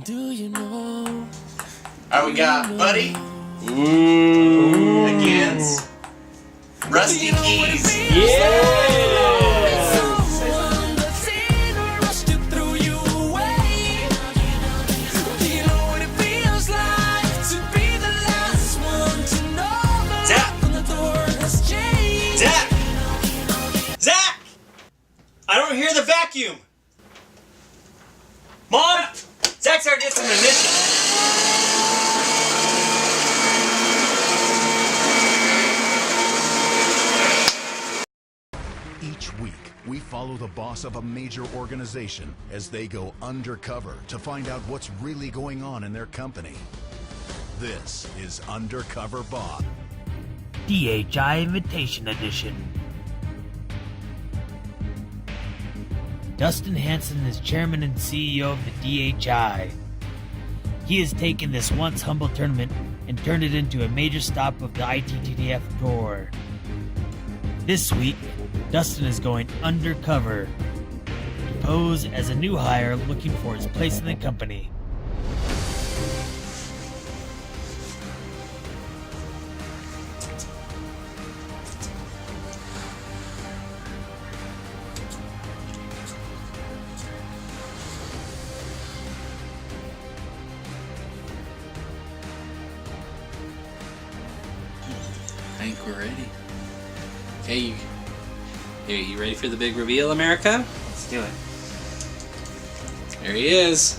Do you know? Alright, we got Buddy against Rusty Keys. Yeah! Zach! I don't hear the vacuum! Mom! Zach's already did some ignition. Each week, we follow the boss of a major organization as they go undercover to find out what's really going on in their company. This is Undercover Bob. DHI Invitation Edition. Dustin Hansen is chairman and CEO of the DHI. He has taken this once humble tournament and turned it into a major stop of the ITTF tour. This week, Dustin is going undercover to pose as a new hire looking for his place in the company. I think we're ready. Okay, you ready for the big reveal, America? Let's do it. There he is.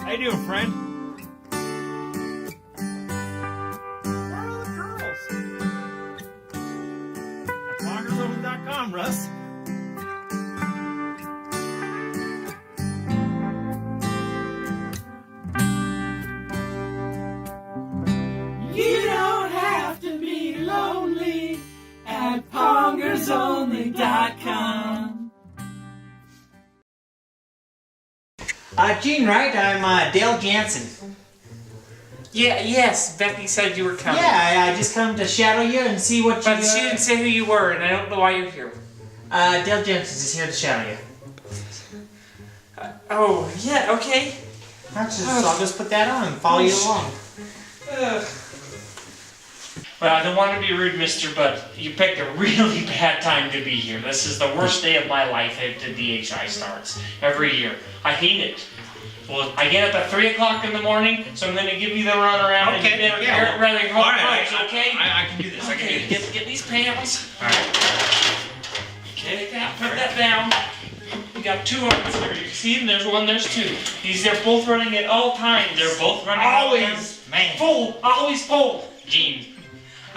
How you doing, friend? Where are all the girls? At bloggersonly.com, Russ. You don't have to be lonely at pongersonly.com. Gene, right? I'm Dale Jansen. Yes, Becky said you were coming. Yeah, I just come to shadow you and see what you... But she didn't say who you were, and I don't know why you're here. Dale Jansen's just here to shadow you. Oh, yeah, okay. I'll just put that on and follow you along. Well, I don't want to be rude, mister, but you picked a really bad time to be here. This is the worst day of my life if the DHI starts every year. I hate it. Well, I get up at 3 o'clock in the morning, so I'm going to give you the runaround. Okay, and you better yeah. rather home Alright, okay? I can do this. I can do Okay, this. get these pants. Alright. Okay, put that down. We got two arms here. You see, there's one, there's two. They're both running at all times. They're both running at all times? Always. Man. Full. Always full. Gene,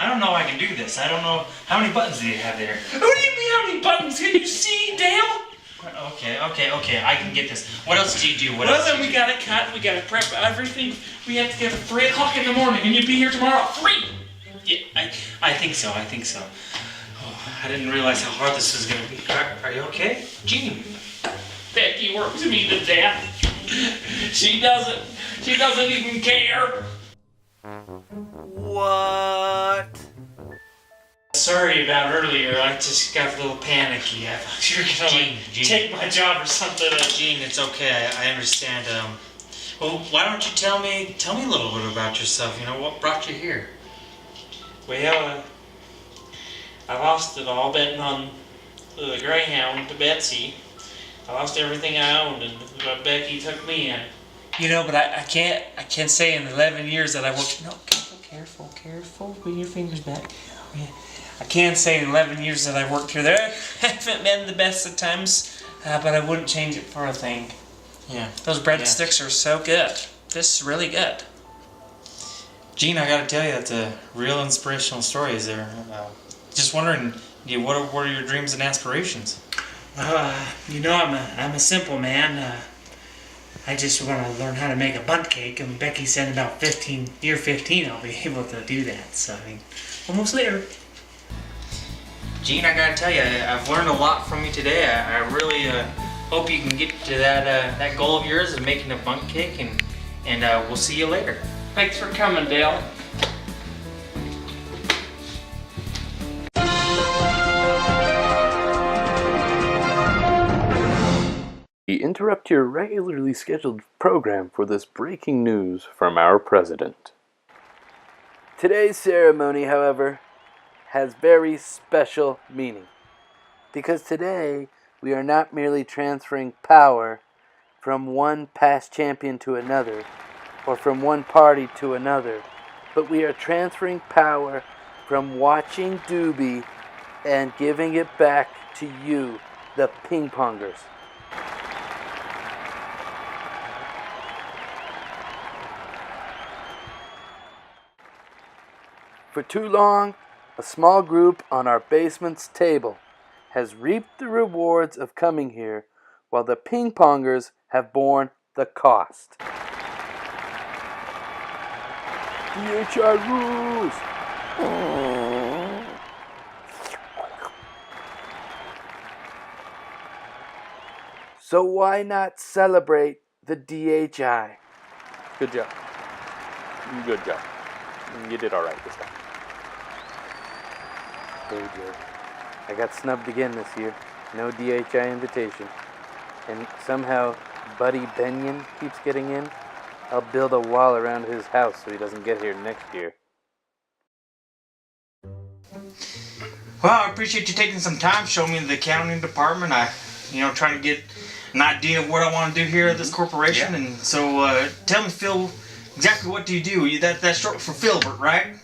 I don't know I can do this. I don't know. How many buttons do you have there? What do you mean, how many buttons? Can you see, Dale? Okay. I can get this. What else do you do? What Well, else then do we you gotta cut, we gotta prep everything. We have to get at 3 o'clock in the morning, and you'll be here tomorrow at 3. Yeah, I think so. Oh, I didn't realize how hard this was gonna be. Are you okay? Gene. Becky works me to death. She doesn't even care. What? Sorry about earlier, I just got a little panicky. I thought you were gonna Gene. take my job or something. Gene, it's okay. I understand. Well, why don't you tell me a little bit about yourself? You know, what brought you here? Well, I lost it all betting on the Greyhound to Betsy. I lost everything I owned, and Becky took me in. You know, but I can't say in 11 years that I worked. No, careful. Put your fingers back. Yeah. I can't say in 11 years that I worked here. There haven't been the best of times, but I wouldn't change it for a thing. Yeah. Those breadsticks are so good. This is really good. Gene, I gotta tell you, that's a real inspirational story. Is there? Just wondering, what are your dreams and aspirations? You know, I'm a simple man. I just want to learn how to make a bundt cake, and Becky said about year 15 I'll be able to do that. So I mean, almost there. Gene, I gotta tell you, I've learned a lot from you today. I really hope you can get to that goal of yours of making a bundt cake, and we'll see you later. Thanks for coming, Dale. We interrupt your regularly scheduled program for this breaking news from our president. Today's ceremony, however, has very special meaning, because today we are not merely transferring power from one past champion to another, or from one party to another, but we are transferring power from watching Doobie and giving it back to you, the ping pongers. For too long, a small group on our basement's table has reaped the rewards of coming here, while the ping pongers have borne the cost. DHI rules! So why not celebrate the DHI? Good job. Good job. You did alright this time. Hey Joe, I got snubbed again this year. No DHI invitation. And somehow Buddy Benyon keeps getting in. I'll build a wall around his house so he doesn't get here next year. Well, I appreciate you taking some time showing me the accounting department. Trying to get an idea of what I want to do here at this corporation. Yeah. And so, tell me, Phil, exactly what do you do? That's short for Filbert, right?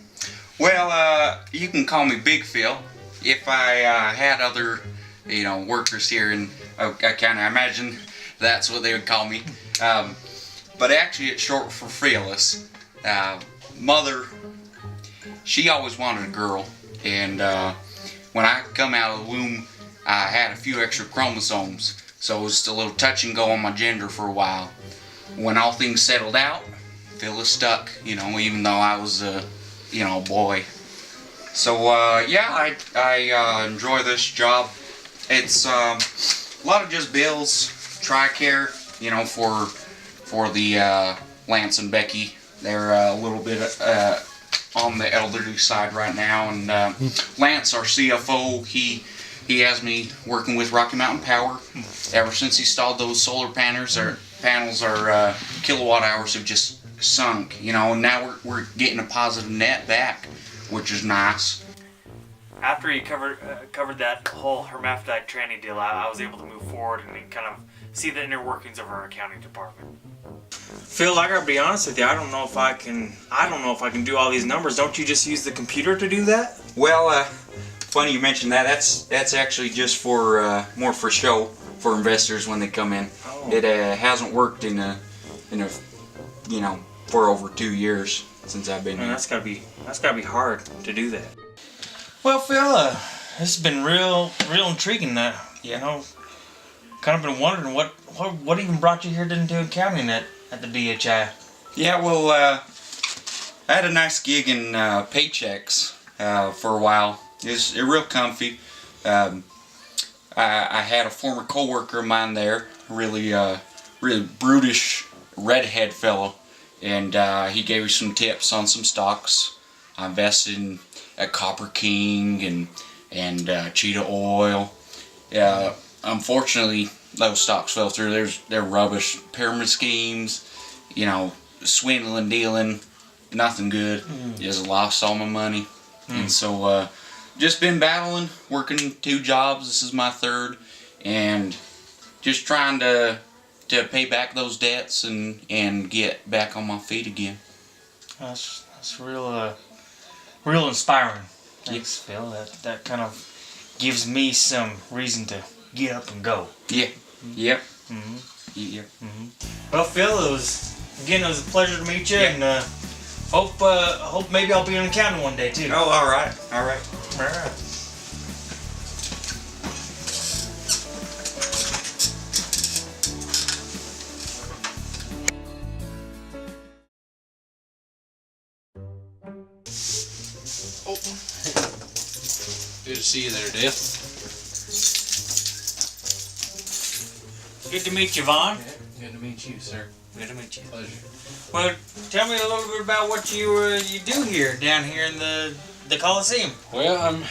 Well, you can call me Big Phil. If I had other, workers here in accounting, I imagine that's what they would call me. But actually, it's short for Fearless. Mother, she always wanted a girl, and when I come out of the womb, I had a few extra chromosomes, so it was a little touch and go on my gender for a while. When all things settled out, Phyllis stuck, even though I was a boy. So I enjoy this job. It's a lot of just bills, TRICARE, for the Lance and Becky. They're a little bit on the elderly side right now, and Lance, our CFO, he has me working with Rocky Mountain Power. Ever since he installed those solar panels, our kilowatt hours have just sunk, and now we're getting a positive net back, which is nice. After he covered that whole hermaphrodite tranny deal, I was able to move forward and kind of see the inner workings of our accounting department. Phil, I gotta be honest with you, I don't know if I can do all these numbers. Don't you just use the computer to do that? Well, funny you mentioned that. That's actually just for more for show for investors when they come in. Oh. It hasn't worked in a for over 2 years since I've been here. That's gotta be hard to do that. Well, Phil, this has been real intriguing. Kind of been wondering what even brought you here into accounting at the DHI. Yeah, well, I had a nice gig in Paychecks for a while. It was real comfy. I had a former coworker of mine there, really brutish redhead fellow. And he gave me some tips on some stocks. I invested in Copper King and Cheetah Oil. Unfortunately, those stocks fell through. They're rubbish. Pyramid schemes, swindling, dealing, nothing good. Just lost all my money. And so, just been battling, working 2 jobs. This is my 3rd, and just trying to pay back those debts and get back on my feet again. That's real inspiring. Thanks, Phil. That kind of gives me some reason to get up and go. Yeah. Yep. Mm-hmm. Yep. Mm-hmm. Well, Phil, it was a pleasure to meet you, and hope maybe I'll be an accountant one day too. Oh, all right. Good to see you there, Dale. Good to meet you, Vaughn. Yeah, good to meet you, sir. Good to meet you. Pleasure. Well, tell me a little bit about what you do here, down here in the Coliseum. Well,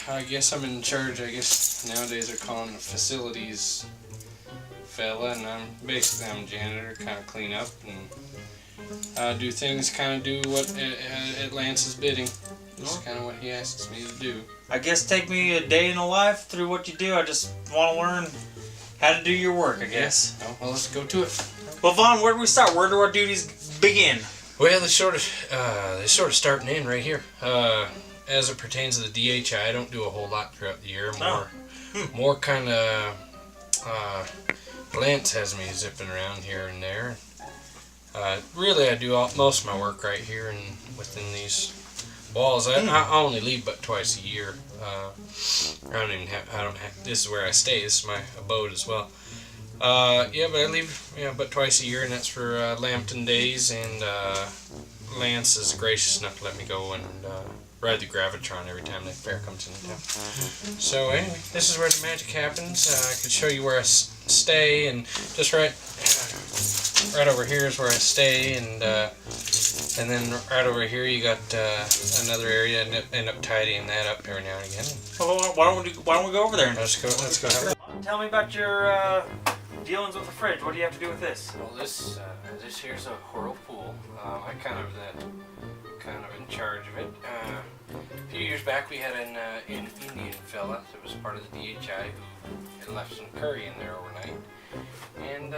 I guess I'm in charge. I guess nowadays they're calling the facilities fella, and I'm a janitor, kind of clean up and do things, kind of do what at Lance's bidding. That's kind of what he asks me to do. I guess take me a day in the life through what you do. I just want to learn how to do your work, I guess. Oh, well, let's go to it. Well, Vaughn, where do we start? Where do our duties begin? Well, they're sort of starting in right here. As it pertains to the DHI, I don't do a whole lot throughout the year. More kind of Lance has me zipping around here and there. Really, I do most of my work right here and within these walls. I only leave but twice a year. I don't have. This is where I stay. This is my abode as well. Yeah, but I leave but twice a year, and that's for Lambton days. And Lance is gracious enough to let me go and ride the gravitron every time the fair comes into town. So anyway, this is where the magic happens. I could show you where I stay, and just right over here is where I stay, and then right over here you got another area, and end up tidying that up every now and again. Well, why don't we go over there and Let's go have it. tell me about your dealings with the fridge. What do you have to do with this? Well, this here's a whirlpool. I kind of in charge of it. A few years back, we had an Indian fella that was part of the DHI who had left some curry in there overnight, and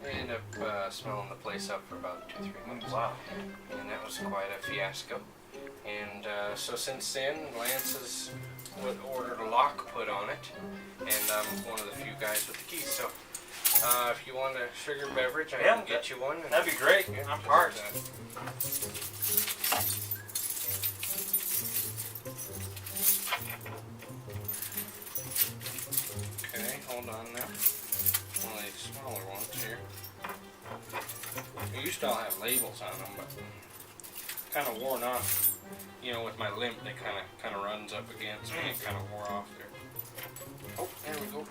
they ended up smelling the place up for about 2-3 months. Wow. And that was quite a fiasco. And so since then, Lance has ordered a lock put on it, and I'm one of the few guys with the keys. So if you want a sugar beverage, I can get you one. That'd be great. Yeah, I'm parched. Okay, hold on now. One of these smaller ones here. They used to all have labels on them, but kind of worn off. You know, with my limp, they kind of runs up against me. It kind of wore off there. Oh, there we go.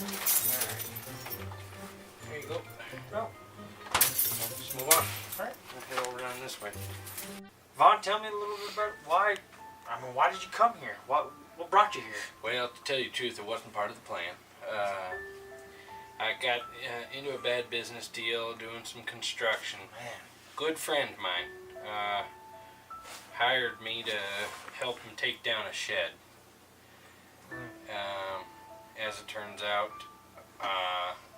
Alright. There you go. Oh. Let's move on. Alright. We'll head over down this way. Vaughn, tell me a little bit about why did you come here? What brought you here? Well, to tell you the truth, it wasn't part of the plan. I got into a bad business deal doing some construction. Man. Good friend of mine hired me to help him take down a shed. As it turns out,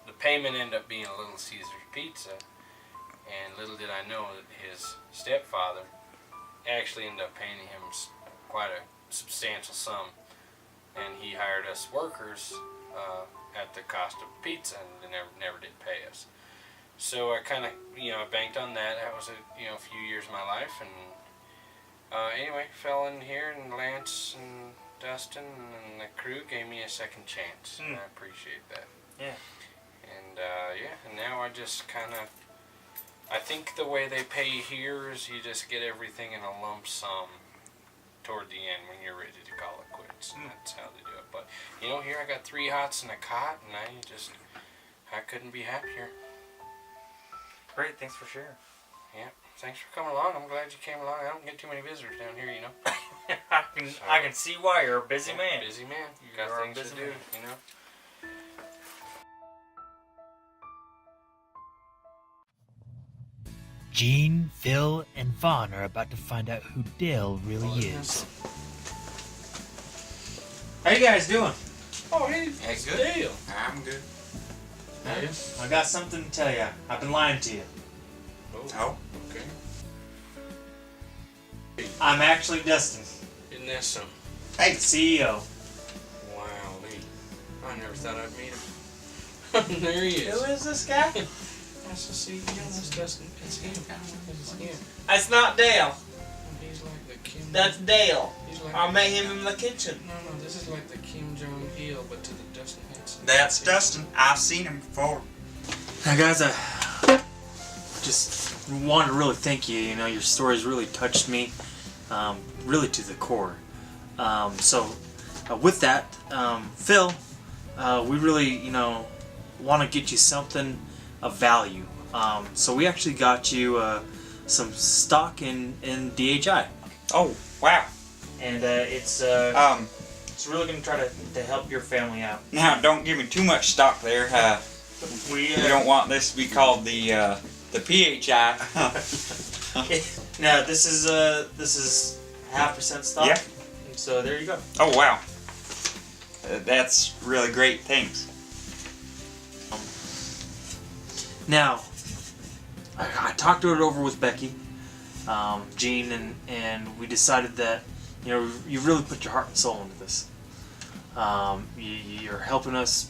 the payment ended up being a Little Caesar's pizza, and little did I know that his stepfather actually ended up paying him quite a substantial sum, and he hired us workers at the cost of pizza, and they never did pay us. So I kind of, banked on that. That was a few years of my life, and anyway, fell in here, and Lance and Dustin and the crew gave me a second chance, and I appreciate that. Yeah. And and now I just I think the way they pay here is you just get everything in a lump sum toward the end when you're ready to call it quits. And that's how they do it. But here I got 3 hots and a cot, and I couldn't be happier. Great, thanks for sharing. Yeah, thanks for coming along. I'm glad you came along. I don't get too many visitors down here, I can see why you're a busy man. Busy man. You are got a things busy to do, man. Gene, Phil, and Vaughn are about to find out who Dale really is. How you guys doing? Oh, hey, That's good. Dale. I'm good. I got something to tell you. I've been lying to you. Oh. Okay. I'm actually Dustin, Isn't that something? the CEO. Wow, I never thought I'd meet him. There he is. Who is this guy? That's the CEO. That's Dustin. It's him. It's him. That's not Dale. He's like the Kim. That's Dale. He's like I met him in the kitchen. No, this is like the Kim Jong-il, but to the Dustin Hansen. That's Dustin. I've seen him before. Now, guys, I just wanted to really thank you. Your stories really touched me, really to the core. With that, Phil, we really, want to get you something of value. So we actually got you some stock in DHI. Oh, wow. And it's really going to try to help your family out. Now, don't give me too much stock there. We don't want this to be called the PHI. Now this is 0.5% stock. Yeah. So there you go. Oh, wow. That's really great. Thanks. Now, I talked it over with Becky, Jean, and we decided that you really put your heart and soul into this. You're helping us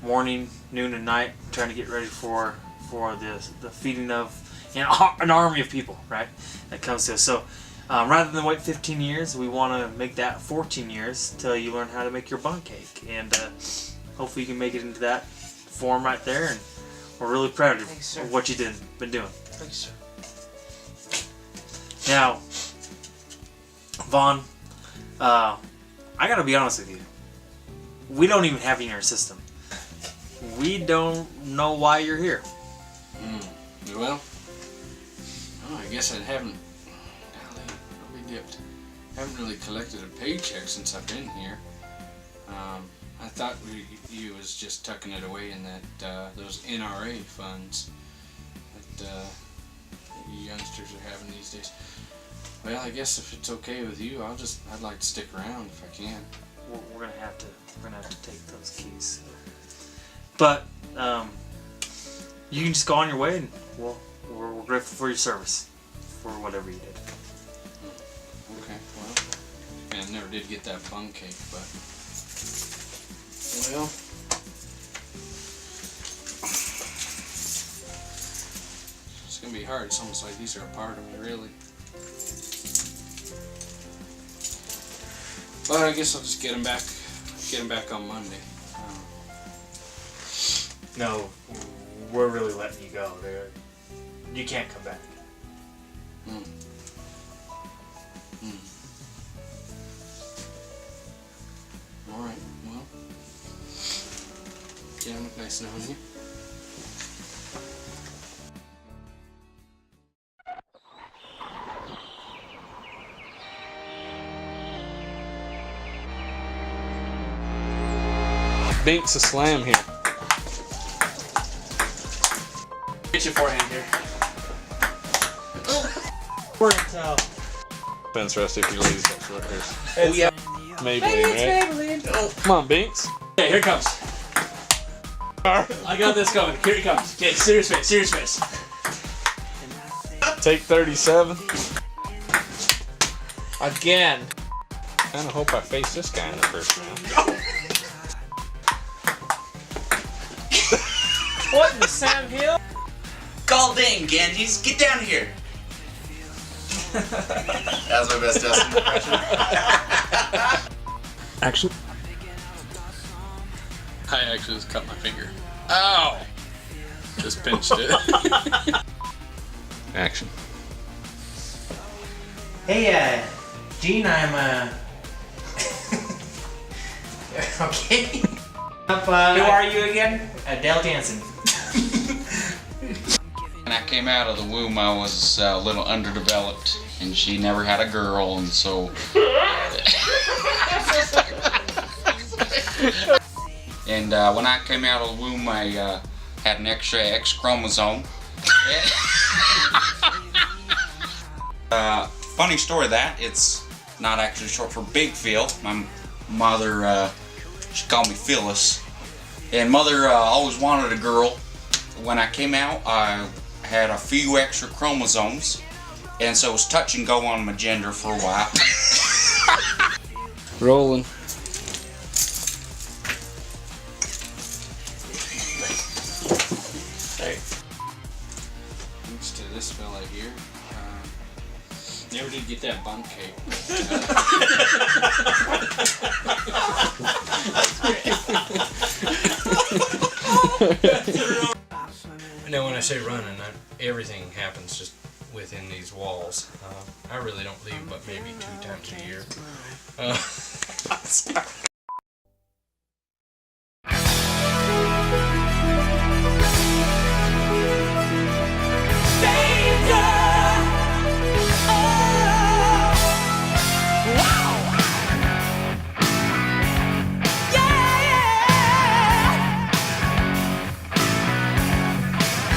morning, noon, and night, trying to get ready for the feeding of an army of people, right? That comes to us. So rather than wait 15 years, we want to make that 14 years till you learn how to make your bun cake, and hopefully you can make it into that form right there. And we're really proud of what you've been doing. Thanks, sir. Now, Vaughn, I gotta be honest with you. We don't even have you in our system. We don't know why you're here. Well, I guess I haven't. I'll be dipped. I haven't really collected a paycheck since I've been here. I thought you was just tucking it away in that those NRA funds that you youngsters are having these days. Well, I guess if it's okay with you, I'd like to stick around if I can. We're gonna have to take those keys. But you can just go on your way, and we're grateful for your service, for whatever you did. Okay, well, I never did get that bun cake, but well, it's gonna be hard. It's almost like these are a part of me, really. But I guess I'll just get them back on Monday. No, we're really letting you go. You can't come back. Alright, well. Yeah, nice knowing you. Binks a slam here. Get your forehand here. We're gonna Fence rest if you ladies got short hairs. Oh yeah. Maybelline, right? Oh. Come on, Binks. Okay, here it comes. I got this coming. Here it comes. Okay, serious face, serious face. Take 37. Again. Kinda hope I face this guy in the first round. What in the Sam Hill? Galding, Ganges, get down here. That was my best Dustin impression. Action. I actually just cut my finger. Ow! Just pinched it. Action. Hey, Gene, I'm, okay. Who are you again? Dale Hansen. When I came out of the womb, I was a little underdeveloped, and she never had a girl, and so. And when I came out of the womb, I had an extra X chromosome. Funny story that it's not actually short for Big Phil. My mother, she called me Phyllis, and mother always wanted a girl. When I came out, I had a few extra chromosomes, and so it was touch and go on my gender for a while. Rolling. Hey. Thanks to this fella here, never did get that bun cake. I know when I say running, everything happens just within these walls. I really don't leave but maybe 2 times a year.